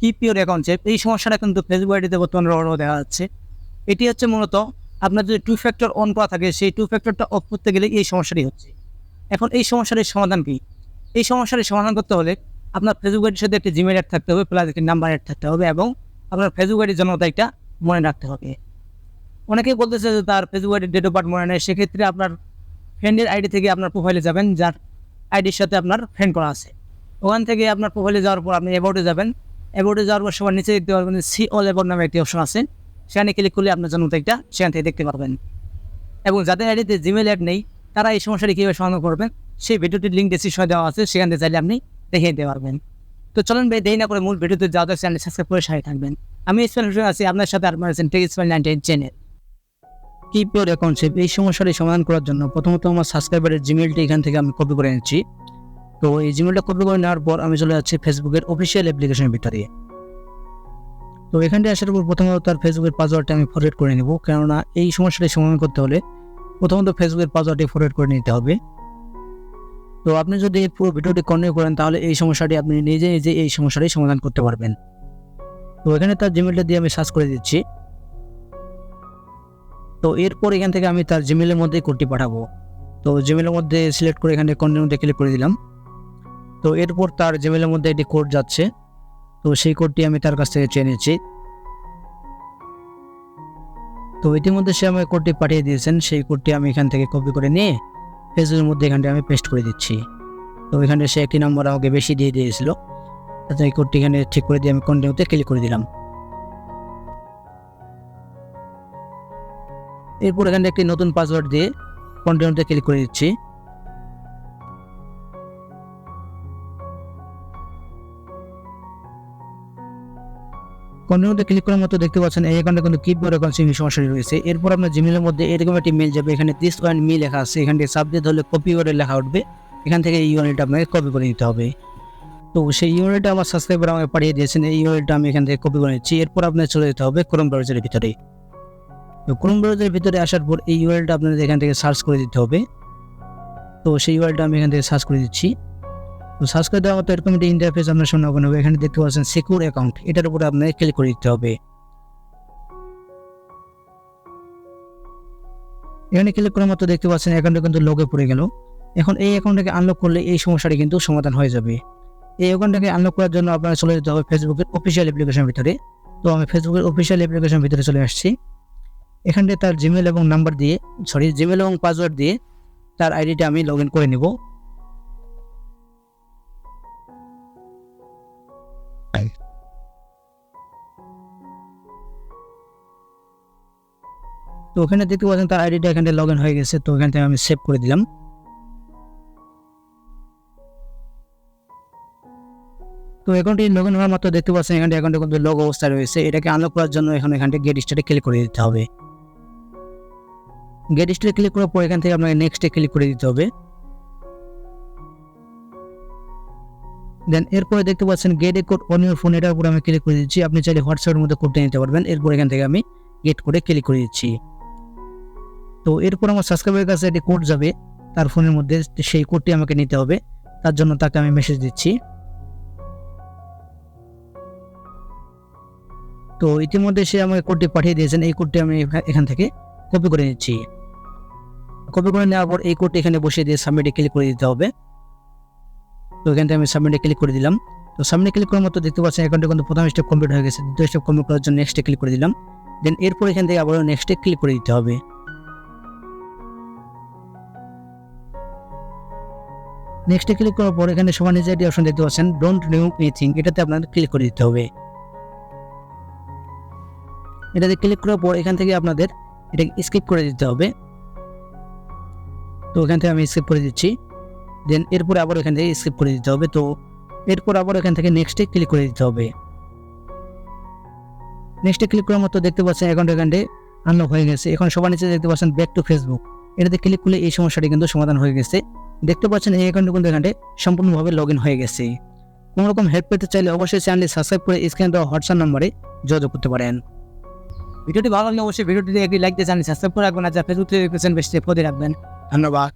Keep your account safe, এই সমস্যাটা কিন্তু ফেসবুক আইডিতে বর্তমানে বড় দেখা যাচ্ছে। এটি হচ্ছে মূলত আপনার যদি 2 ফ্যাক্টর অন করা থাকে, সেই 2 ফ্যাক্টরটা অফ করতে গেলে এই সমস্যাটি হচ্ছে। এখন এই সমস্যাটির সমাধান কি? এই সমস্যাটির সমাধান করতে হলে আপনার ফেসবুক আইডির সাথে একটি জিমেইল অ্যাড থাকতে হবে, প্লাস একটি নাম্বার অ্যাড থাকতে হবে এবং আপনার ফেসবুক আইডির জন্য একটা মনে রাখতে হবে। অনেকেই বলতেছে যে তার ফেসবুক আইডির ডেট অফ বার্থ মনে নেই। সেক্ষেত্রে আপনার ফ্রেন্ডের আইডি থেকে আপনার প্রোফাইলে যাবেন, যার আইডির সাথে আপনার ফ্রেন্ড করা আছে। ওখান থেকে আপনার প্রোফাইলে যাওয়ার পর আপনি অ্যাবাউটে যাবেন। অ্যাবাউটে যাওয়ার পর সবার নিচে দেখতে পারবেন সি অল অ্যাবাউট নামে একটি অপশন আছে। সেখানে ক্লিক করলে আপনার জন্য একটা সেখান থেকে দেখতে পারবেন। এবং যাদের আইডিতে জিমেল অ্যাড নেই তারা এই সমস্যাটি কীভাবে সমাধান করবেন সেই ভিডিওটির লিঙ্ক ডেসক্রিপশনে দেওয়া আছে, সেখান থেকে চাইলে আপনি দেখে নিতে পারবেন। তো চলুন ভাই দেরি না করে মূল ভিডিওতে যাওয়া যাক, চ্যানেল সাবস্ক্রাইব করে সাথে থাকবেন। আমি ইসমাইল হোসেন আছি আপনার সাথে, আপনার আছেন tech Ismail 98 channel. Keep your account safe, এই সমস্যাটি সমাধান করার জন্য প্রথমত আমার সাবস্ক্রাইবারের জিমেলটি এখান থেকে আমি কপি করে নিচ্ছি। তো এই জিমেলটা কপি করে নেওয়ার পর আমি চলে যাচ্ছি ফেসবুকের অফিসিয়াল অ্যাপ্লিকেশনের ভিতরে। তো এখানটি আসার পর প্রথমত তার ফেসবুকের পাসওয়ার্ডটা আমি ফরওয়ার্ড করে নেব, কেননা এই সমস্যাটি সমাধান করতে হলে প্রথমত ফেসবুকের পাসওয়ার্ডটি ফরওয়ার্ড করে নিতে হবে। তো আপনি যদি পুরো ভিডিওটি কন্টিনিউ করেন তাহলে এই সমস্যাটি আপনি নিজে নিজে এই সমস্যাটি সমাধান করতে পারবেন। তো এখানে তার জিমেলটা দিয়ে আমি সার্চ করে দিচ্ছি। তো এরপর এখান থেকে আমি তার জিমেলের মধ্যে কোডটি পাঠাবো। তো জিমেলের মধ্যে সিলেক্ট করে এখানে কন্টিনিউতে ক্লিক করে দিলাম। তো এরপর তার জিমেলের মধ্যে একটি কোড যাচ্ছে, তো সেই কোডটি আমি তার কাছ থেকে চেয়ে নিচ্ছি। তো ইতিমধ্যে সে আমাকে কোডটি পাঠিয়ে দিয়েছেন, সেই কোডটি আমি এখান থেকে কপি করে নিয়ে ফেসবুকের মধ্যে এখানটি আমি পেস্ট করে দিচ্ছি। তো এখানে সে একটি নম্বর আমাকে বেশি দিয়ে দিয়েছিল, তাতে এই কোডটি এখানে ঠিক করে দিয়ে আমি কন্টিনিউতে ক্লিক করে দিলাম। এরপর এখানে একটি নতুন পাসওয়ার্ড দিয়ে কন্টিনিউতে ক্লিক করে দিচ্ছি। কন্টিনিউতে ক্লিক করার মতো দেখতে পাচ্ছেন এই অ্যাকাউন্টে কিন্তু কিপ ইউর অ্যাকাউন্ট সেফ সমস্যাটি রয়েছে। এরপর আপনার জিমেলের মধ্যে এরকম একটি মেল যাবে, এখানে দিস ওয়ান মি লেখা আছে, এখান থেকে সাবজেক্ট হলে কপি ইউআরএল লেখা উঠবে, এখান থেকে এই ইউআরএলটা আপনাকে কপি করে নিতে হবে। তো সেই ইউআরএলটা আমার সাবস্ক্রাইবার আমাকে পাঠিয়ে দিয়েছেন, এই ইউআরএলটা আমি এখান থেকে কপি করে নিচ্ছি। এরপর আপনার চলে যেতে হবে ক্রোম ব্রাউজারের ভিতরে। তো ক্রোম ব্রাউজারের ভিতরে আসার পর এই ইউআরএলটা আপনাদের এখান থেকে সার্চ করে দিতে হবে। তো সেই ইউআরএলটা আমি এখান থেকে সার্চ করে দিচ্ছি। তো সার্চ করে দেওয়ার মতো এরকম একটি ইন্টারফেস আপনার সামনে ওপেন হবে। এখানে দেখতে পাচ্ছেন সিকিউর অ্যাকাউন্ট, এটার উপরে আপনাকে ক্লিক করে দিতে হবে। এখানে ক্লিক করার মতো দেখতে পাচ্ছেন অ্যাকাউন্টে কিন্তু লগে পড়ে গেল। এখন এই অ্যাকাউন্টটাকে আনলক করলে এই সমস্যাটি কিন্তু সমাধান হয়ে যাবে। এই অ্যাকাউন্টটাকে আনলক করার জন্য আপনারা চলে যেতে হবে ফেসবুকের অফিসিয়াল অ্যাপ্লিকেশনের ভিতরে। তো আমি ফেসবুকের অফিসিয়াল অ্যাপ্লিকেশনের ভিতরে চলে আসছি। এখানে তার জিমেল এবং নাম্বার দিয়ে জিমেল এবং পাসওয়ার্ড দিয়ে তার আইডিটা আমি লগ ইন করে নেব। তো ওখানে দেখতে পাচ্ছেন তার আইডিটা এখানে লগ ইন হয়ে গেছে। তো এখান থেকে আমি সেভ করে দিলাম। তো অ্যাকাউন্টটি লগ ইন হওয়ার মাত্র দেখতে পাচ্ছেন এখানে অ্যাকাউন্টে কিন্তু লগ অবস্থায় রয়েছে। এটাকে আনলক করার জন্য এখানে গেট স্টার্টে ক্লিক করে দিতে হবে। গেট স্টার্টে ক্লিক করার পর এখান থেকে আপনাকে নেক্সটে ক্লিক করে দিতে হবে। দেন এরপরে দেখতে পাচ্ছেন gate A code on your phone, এটার উপর আমি ক্লিক করে দিচ্ছি। আপনি চাইলে হোয়াটসঅ্যাপের মধ্যে কোডটা নিতে পারবেন। এরপর এখান থেকে আমি গেট কোডে ক্লিক করে দিচ্ছি। তো এরপর আমার সাবস্ক্রাইবারের কাছে একটি কোড যাবে তার ফোনের মধ্যে, সেই কোডটি আমাকে নিতে হবে। তার জন্য তাকে আমি মেসেজ দিচ্ছি। তো ইতিমধ্যে সে আমাকে কোডটি পাঠিয়ে দিয়েছেন, এই কোডটি আমি এখান থেকে কপি করে নিচ্ছি। কপি করে নেওয়ার পর এই কোডটি এখানে বসিয়ে দিয়ে সাবমিটে ক্লিক করে দিতে হবে। তো এখান থেকে আমি সাবমিটে ক্লিক করে দিলাম। তো সাবমিটে ক্লিক করার মতো দেখতে পাচ্ছেন অ্যাকাউন্টে কিন্তু প্রথম স্টেপ কমপ্লিট হয়ে গেছে। দ্বিতীয় স্টেপ কমপ্লিট করার জন্য নেক্সটে ক্লিক করে দিলাম। দেন এরপর এখান থেকে আবারও নেক্সটে ক্লিক করে দিতে হবে। নেক্সটে ক্লিক করার পর এখানে সবার নিচে একটি অপশন দেখতে পাচ্ছেন ডোন্ট রিমুভ এনিথিং, এটাতে আপনাদের ক্লিক করে দিতে হবে। এটাতে ক্লিক করার পর এখান থেকে আপনাদের এটাকে স্কিপ করে দিতে হবে। তো এখান থেকে আমি স্কিপ করে দিচ্ছি। দেন এরপর আবার এখান থেকে স্কিপ করে দিতে হবে। তো এরপর আবার এখান থেকে নেক্সটে ক্লিক করে দিতে হবে। নেক্সটে ক্লিক করার মতো দেখতে পাচ্ছেন অ্যাকাউন্ট এখানে আনলক হয়ে গেছে। এখন সবার নিচে দেখতে পাচ্ছেন ব্যাক টু ফেসবুক, এটাতে ক্লিক করলে এই সমস্যাটি কিন্তু সমাধান হয়ে গেছে। দেখতে পাচ্ছেন এই অ্যাকাউন্টে কিন্তু এখানে সম্পূর্ণভাবে লগ ইন হয়ে গেছে। কোনো রকম হেল্প পেতে চাইলে অবশ্যই চ্যানেলটি সাবস্ক্রাইব করে স্ক্রিনে দেওয়া হোয়াটসঅ্যাপ নম্বরে যোগাযোগ করতে পারেন। ভিডিওটি ভালো লাগলে অবশ্যই ভিডিওটিতে একটি লাইক দিয়ে চ্যানেল সাবস্ক্রাইব করে রাখবেন। আর যা ফেসবুক থেকে দেখতেছেন বেশি ফলো রাখবেন। ধন্যবাদ।